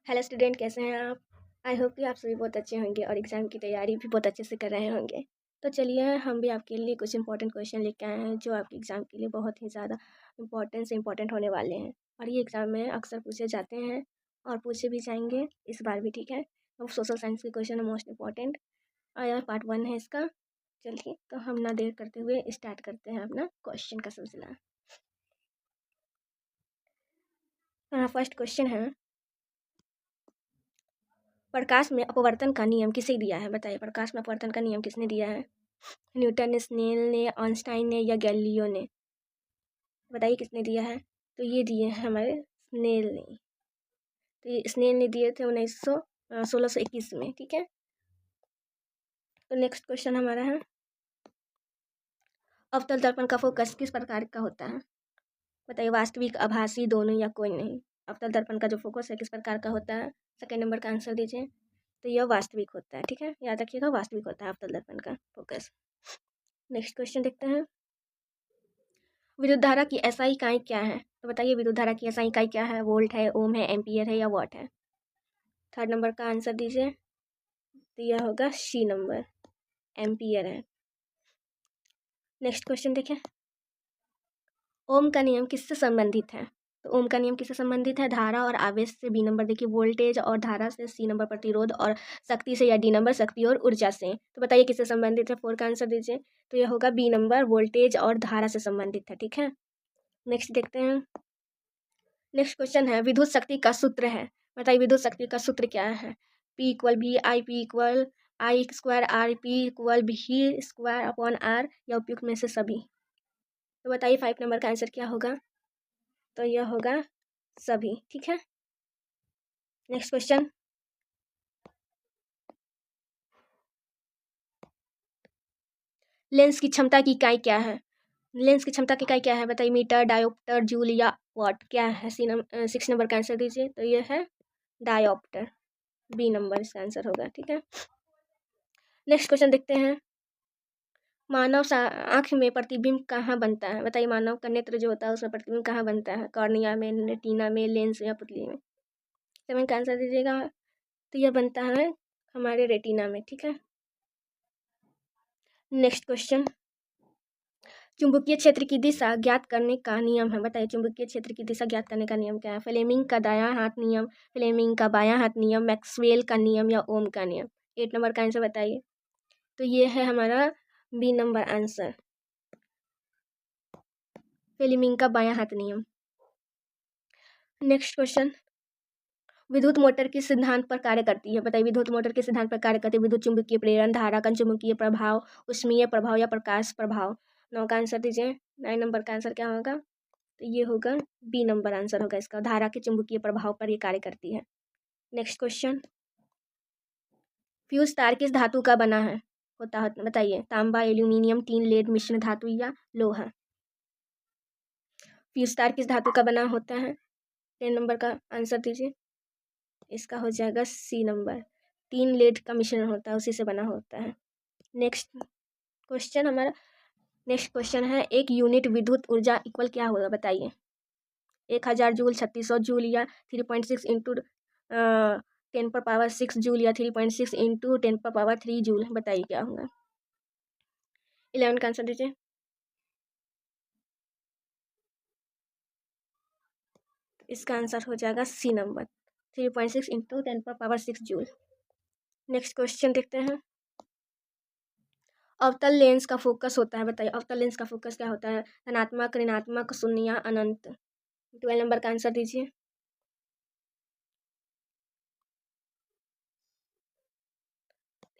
Hello student, कैसे हैं आप? आई होप कि आप सभी बहुत अच्छे होंगे और एग्ज़ाम की तैयारी भी बहुत अच्छे से कर रहे होंगे। तो चलिए, हम भी आपके लिए कुछ इंपॉर्टेंट क्वेश्चन लेके आए हैं जो आपके एग्ज़ाम के लिए बहुत ही ज़्यादा इम्पॉर्टेंट होने वाले हैं। और ये एग्ज़ाम में अक्सर पूछे जाते हैं और पूछे भी जाएंगे इस बार भी, ठीक है। अब सोशल साइंस के क्वेश्चन है मोस्ट इम्पॉर्टेंट और यह पार्ट 1 है इसका। चलिए, तो हम ना देर करते हुए स्टार्ट करते हैं अपना क्वेश्चन का सिलसिला। फर्स्ट क्वेश्चन है, प्रकाश में अपवर्तन का नियम किसे दिया है? बताइए, प्रकाश में अपवर्तन का नियम किसने दिया है? न्यूटन ने, स्नेल ने, आइंस्टाइन ने या गैलीलियो ने? बताइए किसने दिया है? तो ये दिए हैं हमारे स्नेल ने। तो ये स्नेल ने दिए थे 1621 में, ठीक है। तो नेक्स्ट क्वेश्चन हमारा है, अवतल दर्पण का फोकस किस प्रकार का होता है? बताइए, वास्तविक, आभासी, दोनों या कोई नहीं? अवतल दर्पण का जो फोकस है किस प्रकार का होता है? सेकेंड नंबर का आंसर दीजिए। तो यह वास्तविक होता है, ठीक है, याद रखिएगा, वास्तविक होता है अवतल दर्पण का फोकस। नेक्स्ट क्वेश्चन देखते हैं, विद्युत धारा की एसआई इकाई क्या है? तो बताइए, विद्युत धारा की एसआई इकाई क्या है? वोल्ट है, ओम है, एम्पियर है या वॉट है? थर्ड नंबर का आंसर दीजिए। तो यह होगा सी नंबर, एम्पियर है। नेक्स्ट क्वेश्चन देखें, ओम का नियम किससे संबंधित है? तो ओम का नियम किससे संबंधित है? धारा और आवेश से। बी नंबर देखिए, वोल्टेज और धारा से। सी नंबर प्रतिरोध और शक्ति से। या डी नंबर शक्ति और ऊर्जा से। तो बताइए किससे संबंधित है? 4 का आंसर दीजिए। तो यह होगा बी नंबर, वोल्टेज और धारा से संबंधित है, ठीक है। नेक्स्ट देखते हैं, नेक्स्ट क्वेश्चन है, विद्युत शक्ति का सूत्र है। बताइए, विद्युत शक्ति का सूत्र क्या है? P equal V I, P equal I square R, P equal V square upon R, या उपयुक्त में से सभी? तो बताइए 5 नंबर का आंसर क्या होगा? तो यह होगा सभी, ठीक है। नेक्स्ट क्वेश्चन, लेंस की क्षमता की इकाई क्या है? लेंस की क्षमता की इकाई क्या है? बताइए, मीटर, डायोप्टर, जूल या वाट? क्या है? 6 नंबर का आंसर दीजिए। तो यह है डायोप्टर, बी नंबर इसका आंसर होगा, ठीक है। नेक्स्ट क्वेश्चन देखते हैं, मानव आँख में प्रतिबिंब कहाँ बनता है? बताइए, मानव का नेत्र जो होता है उसमें प्रतिबिंब कहाँ बनता है? कॉर्निया में, रेटिना में, लेंस या पुतली में? 7 का आंसर दीजिएगा। तो यह बनता है हमारे रेटिना में, ठीक है। नेक्स्ट क्वेश्चन, चुंबकीय क्षेत्र की दिशा ज्ञात करने का नियम है। बताइए, चुंबकीय क्षेत्र की दिशा ज्ञात करने का नियम क्या है? फ्लेमिंग का दायां हाथ नियम, फ्लेमिंग का बायां हाथ नियम, मैक्सवेल का नियम या ओम का नियम? 8 नंबर का आंसर बताइए। तो ये है हमारा बी नंबर आंसर, फ्लेमिंग का बायां हाथ नियम। नेक्स्ट क्वेश्चन, विद्युत मोटर किस सिद्धांत पर कार्य करती है? बताइए, विद्युत मोटर किस सिद्धांत पर कार्य करती है? विद्युत चुंबकीय प्रेरण, धारा का चुंबकीय प्रभाव, उष्मीय प्रभाव या प्रकाश प्रभाव? 9 का आंसर दीजिए। 9 नंबर का आंसर क्या होगा? तो ये होगा बी नंबर आंसर होगा इसका, धारा के चुंबकीय प्रभाव पर ये कार्य करती है। नेक्स्ट क्वेश्चन, फ्यूज तार किस धातु का बना है होता है? बताइए, तांबा, एल्यूमिनियम, टीन, लेड, मिश्र धातु या लोहा? फ्यूज तार किस धातु का बना होता है? 10 नंबर का आंसर दीजिए। इसका हो जाएगा सी नंबर, तीन लेड का मिश्रण होता है, उसी से बना होता है। नेक्स्ट क्वेश्चन हमारा, नेक्स्ट क्वेश्चन है, एक यूनिट विद्युत ऊर्जा इक्वल क्या होगा? बताइए, 1000 जूल, 3600 जूल या 3.6 इंटू 10 पर पावर 6 जूल या 3.6 इंटू 10 पर पावर 3 जूल? बताइए क्या होगा? 11 का आंसर दीजिए। इसका आंसर हो जाएगा सी नंबर, 3.6 इंटू 10 पर पावर 6 जूल। नेक्स्ट क्वेश्चन देखते हैं, अवतल लेंस का फोकस होता है। बताइए, अवतल लेंस का फोकस क्या होता है? धनात्मक, ऋणात्मक, शून्य या अनंत? 12 नंबर का आंसर दीजिए।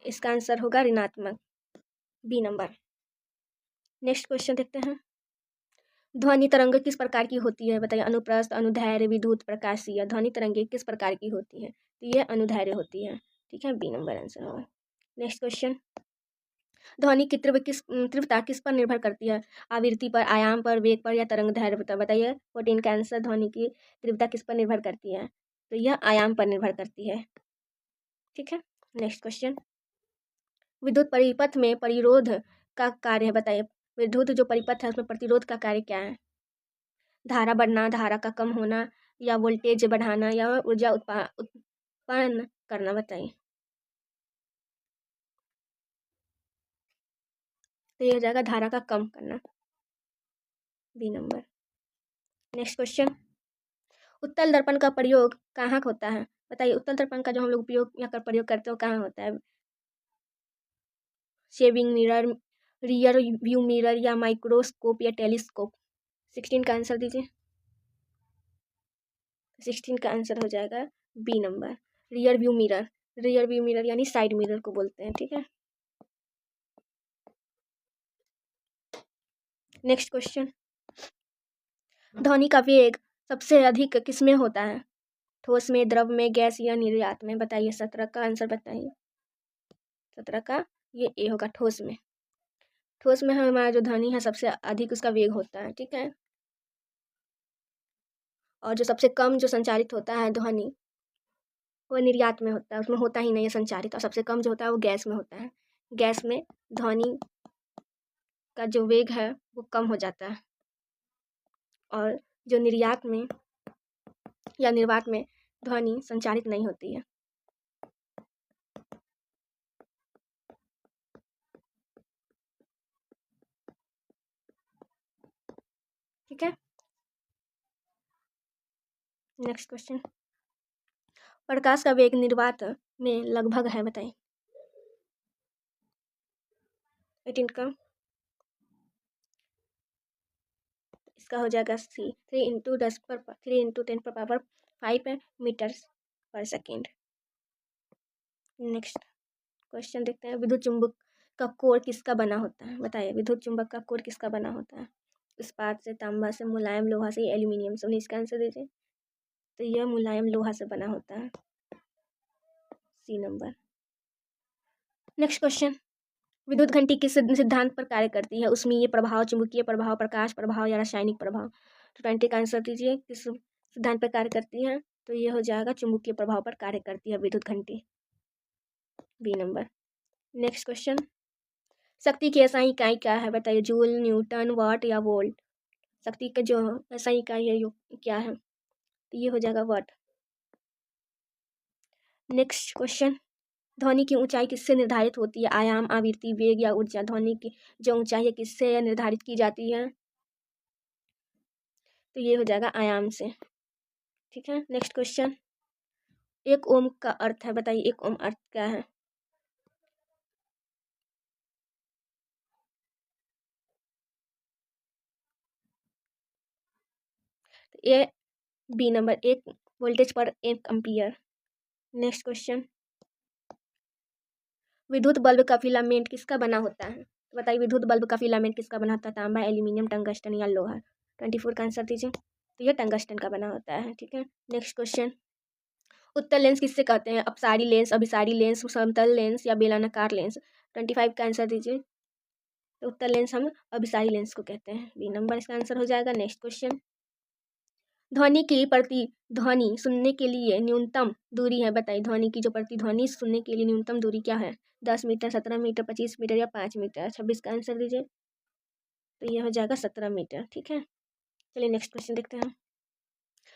इसका आंसर होगा ऋणात्मक, बी नंबर। नेक्स्ट क्वेश्चन देखते हैं, ध्वनि तरंग किस प्रकार की होती है? बताइए, अनुप्रस्थ, अनुदैर्घ्य, विद्युत, प्रकाशीय? ध्वनि तरंगे किस प्रकार की होती है? तो ये अनुदैर्घ्य होती है, ठीक है, बी नंबर आंसर होगा। नेक्स्ट क्वेश्चन, ध्वनि की तीव्रता किस पर निर्भर करती है? आवृत्ति पर, आयाम पर, वेग पर या तरंग दैर्घ्य पर? बताइए, 14 का आंसर, ध्वनि की तीव्रता किस पर निर्भर करती है? तो यह आयाम पर निर्भर करती है, ठीक है। नेक्स्ट क्वेश्चन, विद्युत परिपथ में परिरोध का कार्य है। बताइए, विद्युत जो परिपथ है उसमें प्रतिरोध का कार्य क्या है? धारा बढ़ना, धारा का कम होना, या वोल्टेज बढ़ाना, या ऊर्जा उत्पन्न करना, बताइए। तो ये हो जाएगा धारा का कम करना, बी नंबर। नेक्स्ट क्वेश्चन, उत्तल दर्पण का प्रयोग कहाँ होता है, बताइए। उत्तल दर्पण का जो हम लोग उपयोग या कर प्रयोग करते हो कहाँ होता है? Shaving mirror, rear view mirror, या माइक्रोस्कोप, या टेलीस्कोप। 16 का आंसर दीजिए। 16 का आंसर हो जाएगा B number, rear view mirror. Rear view mirror यानी साइड मिरर को बोलते हैं, ठीक है। नेक्स्ट क्वेश्चन, ध्वनि का वेग सबसे अधिक किसमें होता है? ठोस में, द्रव में, गैस या निर्वात में, बताइए। 17 का आंसर बताइए। 17 का ये ए होगा, ठोस में। ठोस में हमारा जो ध्वनि है सबसे अधिक उसका वेग होता है, ठीक है। और जो सबसे कम जो संचारित होता है ध्वनि, वो निर्यात में होता है, उसमें होता ही नहीं है संचारित। और सबसे कम जो होता है वो गैस में होता है। गैस में ध्वनि का जो वेग है वो कम हो जाता है, और जो निर्यात में या निर्वात में ध्वनि संचारित नहीं होती है, ठीक है। नेक्स्ट क्वेश्चन, प्रकाश का वेग निर्वात में लगभग है, बताइए। 18 का इसका हो जाएगा सी, 3 × 10⁵ मीटर्स पर सेकेंड। नेक्स्ट क्वेश्चन देखते हैं, विद्युत चुंबक का कोर किसका बना होता है, बताइए। विद्युत चुंबक का कोर किसका बना होता है? इस्पात से, तांबा से, मुलायम लोहा से, एल्यूमिनियम से। 19 का आंसर दीजिए। तो यह मुलायम लोहा से बना होता है, सी नंबर। नेक्स्ट क्वेश्चन, विद्युत घंटी किस सिद्धांत पर कार्य करती है? ऊष्मीय प्रभाव, चुंबकीय प्रभाव, प्रकाश प्रभाव, या रासायनिक प्रभाव। तो 20 का आंसर दीजिए, किस सिद्धांत पर कार्य करती है? तो ये हो जाएगा चुंबकीय प्रभाव पर कार्य करती है विद्युत घंटी, बी नंबर। नेक्स्ट क्वेश्चन, शक्ति की SI इकाई क्या है, बताइए। जूल, न्यूटन, वाट, या वोल्ट। शक्ति का जो SI इकाई है क्या है? तो ये हो जाएगा वाट। नेक्स्ट क्वेश्चन, ध्वनि की ऊंचाई किससे निर्धारित होती है? आयाम, आवृत्ति, वेग, या ऊर्जा। ध्वनि की जो ऊंचाई है किससे निर्धारित की जाती है? तो ये हो जाएगा आयाम से, ठीक है। नेक्स्ट क्वेश्चन, एक ओम का अर्थ है, बताइए। एक ओम अर्थ क्या है? तो ये बी नंबर, एक वोल्टेज पर 1 एम्पियर। नेक्स्ट क्वेश्चन, विद्युत बल्ब का फिलामेंट किसका बना होता है? तो बताइए, विद्युत बल्ब का फिलामेंट किसका बना होता है? तांबा, एल्यूमिनियम, टंगस्टन, या लोहा। 24 का आंसर दीजिए। तो ये टंगस्टन का बना होता है, ठीक है। नेक्स्ट क्वेश्चन, उत्तल लेंस किससे कहते हैं? अपसारी लेंस, अभिसारी लेंस, समतल लेंस, या बेलनाकार लेंस। 25 का आंसर दीजिए। तो उत्तल लेंस हम अभिसारी लेंस को कहते हैं, बी नंबर इसका आंसर हो जाएगा। नेक्स्ट क्वेश्चन, ध्वनि की प्रतिध्वनि सुनने के लिए न्यूनतम दूरी है, बताइए। ध्वनि की जो प्रतिध्वनि सुनने के लिए न्यूनतम दूरी क्या है? 10 मीटर, 17 मीटर, 25 मीटर, या 5 मीटर। 26 का आंसर दीजिए। तो ये हो जाएगा 17 मीटर, ठीक है। चलिए नेक्स्ट क्वेश्चन देखते हैं,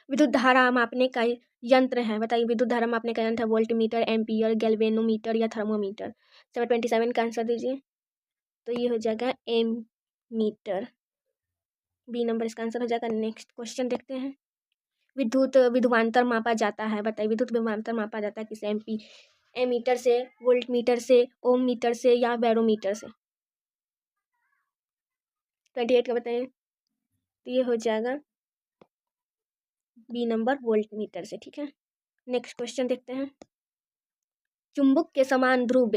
विद्युत धारा मापने का यंत्र है, बताइए। विद्युत धारा मापने का यंत्र है वोल्ट मीटर, एम्पियर, गैल्वेनोमीटर, या थर्मोमीटर। 27 का आंसर दीजिए। तो ये हो जाएगा एम मीटर, बी नंबर इसका आंसर हो जाएगा। नेक्स्ट क्वेश्चन देखते हैं, विद्युत विभवांतर मापा जाता है, बताइए। विद्युत विभवांतर मापा जाता है किस एमीटर से, वोल्ट मीटर से, ओम मीटर से, या बैरोमीटर से। 28 का बताइए। तो ये हो जाएगा बी नंबर, वोल्ट मीटर से, ठीक है। नेक्स्ट क्वेश्चन देखते हैं, चुंबक के समान ध्रुव,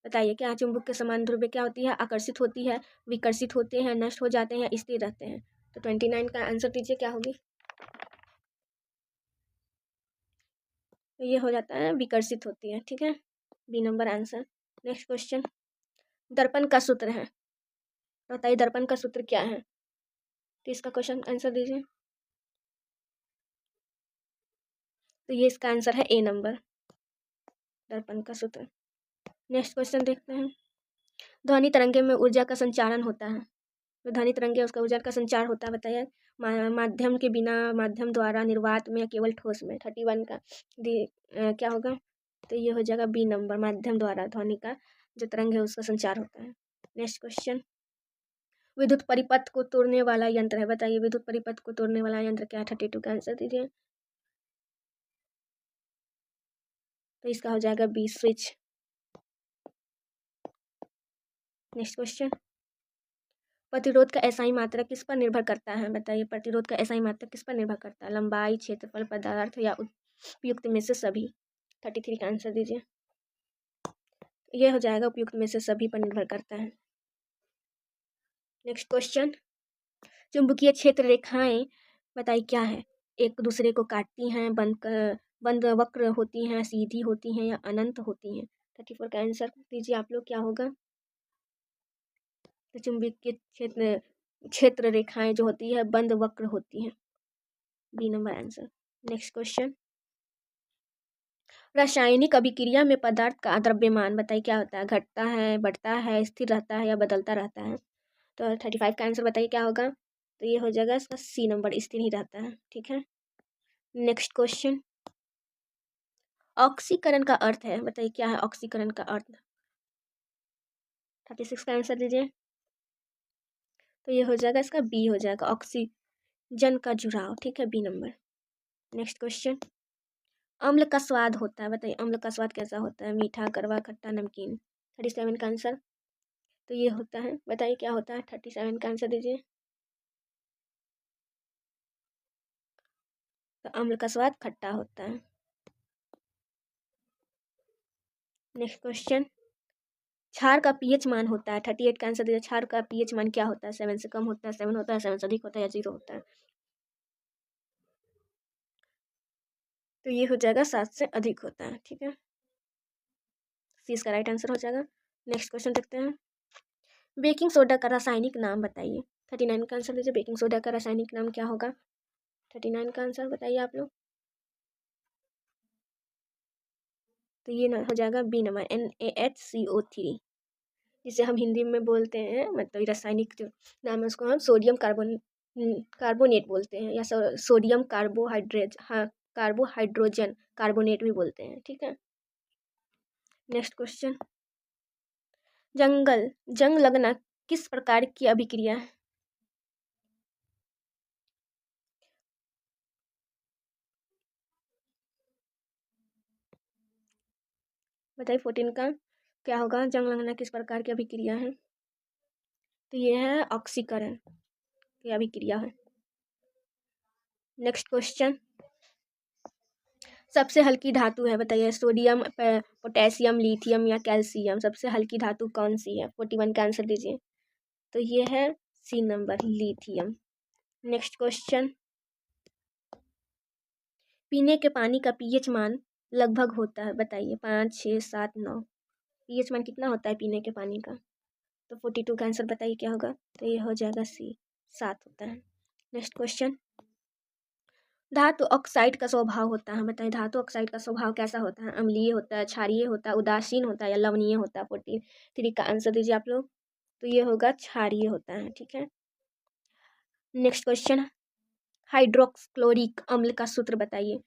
बताइए। क्या चुंबक के समान ध्रुव क्या होती है? आकर्षित होती है, विकर्षित होते हैं, नष्ट हो जाते हैं, या स्थिर रहते हैं। तो 29 का आंसर दीजिए, क्या होगी? तो ये हो जाता है विकर्षित होती है, ठीक है, B number answer. Next question, दर्पण का सूत्र है, बताइए। दर्पण का सूत्र क्या है? तो इसका क्वेश्चन आंसर दीजिए। तो ये इसका आंसर है ए नंबर, दर्पण का सूत्र। नेक्स्ट क्वेश्चन देखते हैं, ध्वनि तरंगे में ऊर्जा का संचारण होता है, जो ध्वनि तरंग है उसका ऊर्जा का संचार होता है, बताइए। माध्यम के बिना, माध्यम द्वारा, निर्वात में या केवल ठोस में। 31 का क्या होगा? तो ये हो जाएगा बी नंबर, माध्यम द्वारा ध्वनि का जो तरंग है उसका संचार होता है। नेक्स्ट क्वेश्चन, विद्युत परिपथ को तोड़ने वाला यंत्र है, बताइए विद्युत परिपथ को तोड़ने वाला यंत्र क्या है? 32 का आंसर दीजिए। तो इसका हो जाएगा बी, स्विच। नेक्स्ट क्वेश्चन, प्रतिरोध का एसआई मात्रा किस पर निर्भर करता है? बताइए प्रतिरोध का एसआई मात्रा किस पर निर्भर करता है? लंबाई, क्षेत्रफल, पदार्थ या उपयुक्त में से सभी। 33 का आंसर दीजिए। यह हो जाएगा उपयुक्त में से सभी पर निर्भर करता है। नेक्स्ट क्वेश्चन, चुंबकीय क्षेत्र रेखाएं बताइए क्या है? एक दूसरे को काटती हैं, बंद वक्र होती हैं, सीधी होती हैं या अनंत होती हैं। 34 का आंसर दीजिए आप लोग, क्या होगा? तो चुंबकीय क्षेत्र रेखाएं जो होती है बंद वक्र होती हैं, B number answer. Next question, रासायनिक अभिक्रिया में पदार्थ का द्रव्यमान बताइए क्या होता है? घटता है, बढ़ता है, स्थिर रहता है या बदलता रहता है? तो 35 का आंसर बताइए क्या होगा? तो ये हो जाएगा इसका सी नंबर, स्थिर ही रहता है, ठीक है। नेक्स्ट क्वेश्चन, ऑक्सीकरण का अर्थ है, बताइए क्या है ऑक्सीकरण का अर्थ? 36 का आंसर दीजिए। तो ये हो जाएगा इसका बी हो जाएगा, ऑक्सीजन का जुड़ाव, ठीक है, बी नंबर। नेक्स्ट क्वेश्चन, अम्ल का स्वाद होता है, बताइए अम्ल का स्वाद कैसा होता है? मीठा, कड़वा, खट्टा, नमकीन। 37 का आंसर तो ये होता है, बताइए क्या होता है? 37 का आंसर दीजिए। तो अम्ल का स्वाद खट्टा होता है। नेक्स्ट क्वेश्चन, क्षार का पीएच मान होता है, 38 का आंसर दीजिए। क्षार का पीएच मान क्या होता है? 7 से कम होता है, 7 होता है, 7 से अधिक होता है या 0 होता है? तो ये हो जाएगा 7 से अधिक होता है, ठीक है, सी इसका राइट आंसर हो जाएगा। नेक्स्ट क्वेश्चन देखते हैं, बेकिंग सोडा का रासायनिक नाम बताइए। 39 का आंसर दीजिए, बेकिंग सोडा का रासायनिक नाम क्या होगा? 39 का आंसर बताइए आप लोग। तो ये हो जाएगा बी नंबर, NaHCO3, जिसे हम हिंदी में बोलते हैं, मतलब रासायनिक जो नाम है उसको हम सोडियम कार्बोनेट बोलते हैं, या सोडियम कार्बोहाइड्रोजन कार्बोनेट भी बोलते हैं, ठीक है। नेक्स्ट क्वेश्चन, जंग लगना किस प्रकार की अभिक्रिया है? बताइए 14 का क्या होगा? जंग लगना किस प्रकार की अभिक्रिया है? तो ये है ऑक्सीकरण की अभिक्रिया है। नेक्स्ट क्वेश्चन, सबसे हल्की धातु है, बताइए सोडियम, पोटेशियम, लिथियम या कैल्शियम। सबसे हल्की धातु कौन सी है? 41 का आंसर दीजिए। तो ये है C number, lithium. Next question, पीने के पानी का पीएच मान लगभग होता है, बताइए 5, 6, 7, 9। पीएच मान कितना होता है पीने के पानी का? तो 42 का आंसर बताइए क्या होगा? तो ये हो जाएगा सी, 7 होता है। नेक्स्ट क्वेश्चन, धातु ऑक्साइड का स्वभाव होता है, बताइए धातु ऑक्साइड का स्वभाव कैसा होता है? अम्लीय होता है, क्षारीय होता है, उदासीन होता है या लवणीय होता है? 43 का आंसर दीजिए आप लोग। तो ये होगा क्षारीय होता है, ठीक है। नेक्स्ट क्वेश्चन, हाइड्रोक्लोरिक अम्ल का सूत्र बताइए।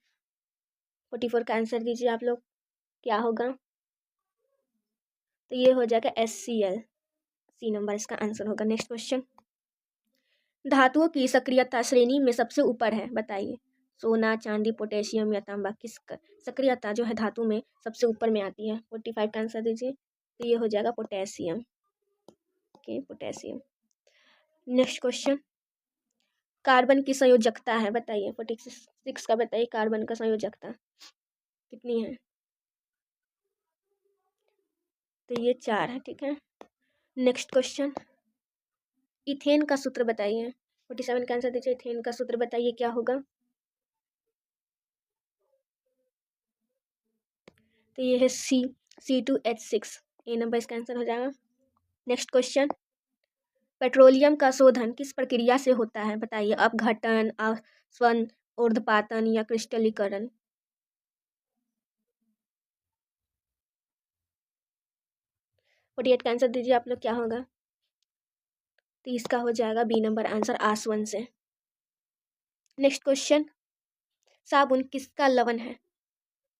44 का आंसर दीजिए आप लोग, क्या होगा? तो ये हो जाएगा HCl, सी नंबर इसका आंसर होगा। नेक्स्ट क्वेश्चन, धातुओं की सक्रियता श्रेणी में सबसे ऊपर है, बताइए सोना, चांदी, पोटेशियम या तांबा। किस सक्रियता जो है धातु में सबसे ऊपर में आती है? 45 का आंसर दीजिए। तो ये हो जाएगा potassium, okay, potassium. Next question, carbon की संयोजकता है, बताइए 46 का, बताइए कार्बन का संयोजकता कितनी है? तो ये 4 है, ठीक है। नेक्स्ट क्वेश्चन, इथेन का सूत्र बताइए। 47 का आंसर दीजिए, इथेन का सूत्र बताइए क्या होगा? तो ये है C2H6, ए नंबर इसका आंसर हो जाएगा। नेक्स्ट क्वेश्चन, पेट्रोलियम का शोधन किस प्रक्रिया से होता है, बताइए अपघटन, आसवन, ऊर्ध्वपातन या क्रिस्टलीकरण। 48 का आंसर दीजिए आप लोग, क्या होगा? तो इसका हो जाएगा बी नंबर आंसर आसवन से। नेक्स्ट क्वेश्चन, साबुन किसका लवण है?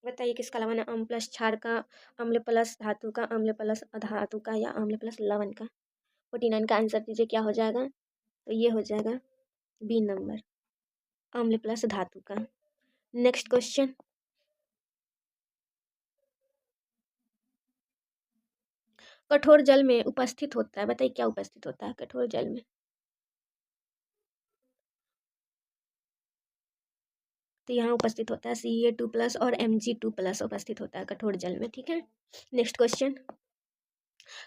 बताइए किसका लवण है? अम्ल प्लस क्षार का, अम्ल प्लस धातु का, अम्ल प्लस अधातु का, या अम्ल प्लस लवण का? 49 का आंसर दीजिए, क्या हो जाएगा? तो ये हो जाएगा बी नंबर, अम्ल प्लस धातु का। नेक्स्ट क्वेश्चन, कठोर जल में उपस्थित होता है, बताइए क्या उपस्थित होता है कठोर जल में? तो यहाँ उपस्थित होता है Ca2+ और Mg2+ उपस्थित होता है कठोर जल में, ठीक है। नेक्स्ट क्वेश्चन,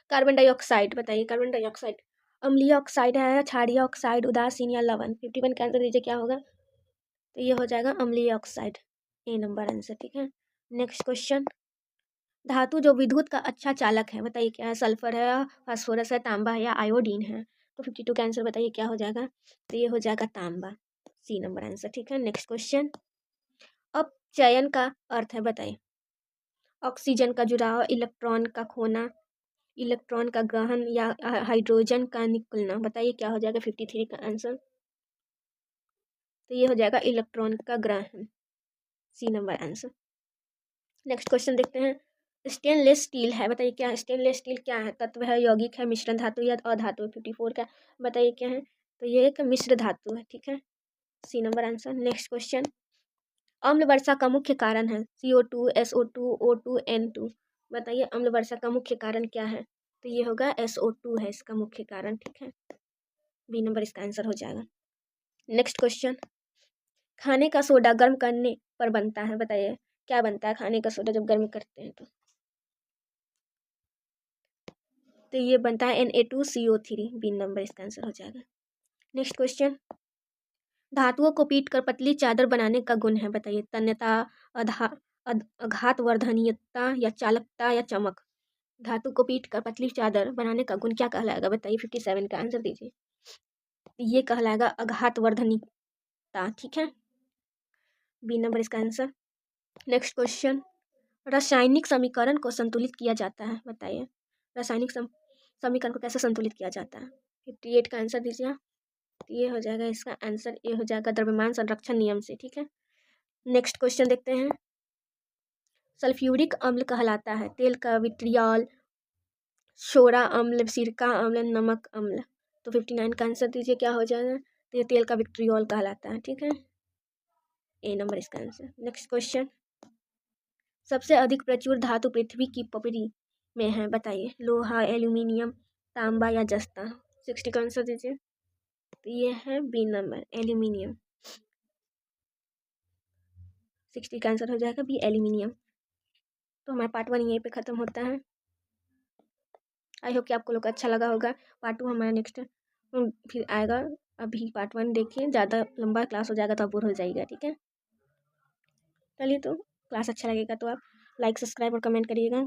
कार्बन डाइऑक्साइड, बताइए कार्बन डाइऑक्साइड अम्लीय ऑक्साइड है, क्षारीय ऑक्साइड, उदासीन या लवण? 51 का आंसर दीजिए, क्या होगा? तो ये हो जाएगा अम्लीय ऑक्साइड, ए नंबर आंसर, ठीक है। नेक्स्ट क्वेश्चन, धातु जो विद्युत का अच्छा चालक है, बताइए क्या है? सल्फर है, फास्फोरस है, तांबा है, या आयोडीन है? तो 52 का आंसर बताइए क्या हो जाएगा? तो ये हो जाएगा तांबा, सी नंबर आंसर, ठीक है। नेक्स्ट क्वेश्चन, अपचयन का अर्थ है, बताइए। ऑक्सीजन का जुड़ाव, इलेक्ट्रॉन का खोना, इलेक्ट्रॉन का ग्रहण, या हाइड्रोजन का निकलना? बताइए क्या हो जाएगा 53 का आंसर? तो ये हो जाएगा इलेक्ट्रॉन का ग्रहण, C number answer. Next question देखते हैं, स्टेनलेस स्टील है, बताइए क्या है? स्टेनलेस स्टील क्या है? तत्व है, यौगिक है, मिश्रण धातु या अधातु है? 54 का बताइए क्या है? तो ये एक मिश्र धातु है, ठीक है, C number answer. Next question, अम्ल वर्षा का मुख्य कारण है? CO2, SO2, O2, N2? बताइए अम्ल वर्षा का मुख्य कारण क्या है? तो ये होगा SO2 है इसका मुख्य कारण, ठीक है, बी नंबर इसका आंसर हो जाएगा। नेक्स्ट क्वेश्चन, खाने का सोडा गर्म करने पर बनता है, बताइए क्या बनता है खाने का सोडा जब गर्म करते हैं? तो ये बनता है Na2CO3, बी नंबर इसका आंसर हो जाएगा। नेक्स्ट क्वेश्चन, धातुओं को पीट कर पतली चादर बनाने का गुण है, बताइए। तन्यता, आघातवर्धनीयता, या चालकता, या चमक? धातु को पीट कर पतली चादर बनाने का गुण क्या कहलाएगा? बताइए 57 का आंसर दीजिए। ये कहलाएगा आघातवर्धनीयता, ठीक है, बी नंबर इसका आंसर। नेक्स्ट क्वेश्चन, रासायनिक समीकरण को संतुलित किया जाता है, बताइए रासायनिक समीकरण को कैसे संतुलित किया जाता है? 58 का आंसर दीजिए। ये हो जाएगा इसका आंसर, ये हो जाएगा द्रव्यमान संरक्षण नियम से, ठीक है। नेक्स्ट क्वेश्चन देखते हैं, सल्फ्यूरिक अम्ल कहलाता है तेल का विट्रियल, सोडा अम्ल, सिरका अम्ल, नमक अम्ल? तो 59 का आंसर दीजिए, क्या हो जाएगा? तो ये तेल का विट्रियल कहलाता है, ठीक है, ए नंबर इसका आंसर। नेक्स्ट क्वेश्चन, सबसे अधिक प्रचुर धातु पृथ्वी की पपड़ी में है, बताइए। लोहा, एल्यूमिनियम, तांबा, या जस्ता? 60 का आंसर दीजिए। तो ये है बी नंबर, एल्यूमिनियम, 60 का आंसर हो जाएगा बी, एल्यूमिनियम। तो हमारा पार्ट 1 यहीं पे ख़त्म होता है। आई होप कि आपको लोग अच्छा लगा होगा। पार्ट 2 हमारा नेक्स्ट फिर आएगा। अभी पार्ट 1 देखिए, ज़्यादा लंबा क्लास हो जाएगा तो आप बोर हो जाएगा, ठीक है। चलिए, तो क्लास अच्छा लगेगा तो आप लाइक, सब्सक्राइब और कमेंट करिएगा।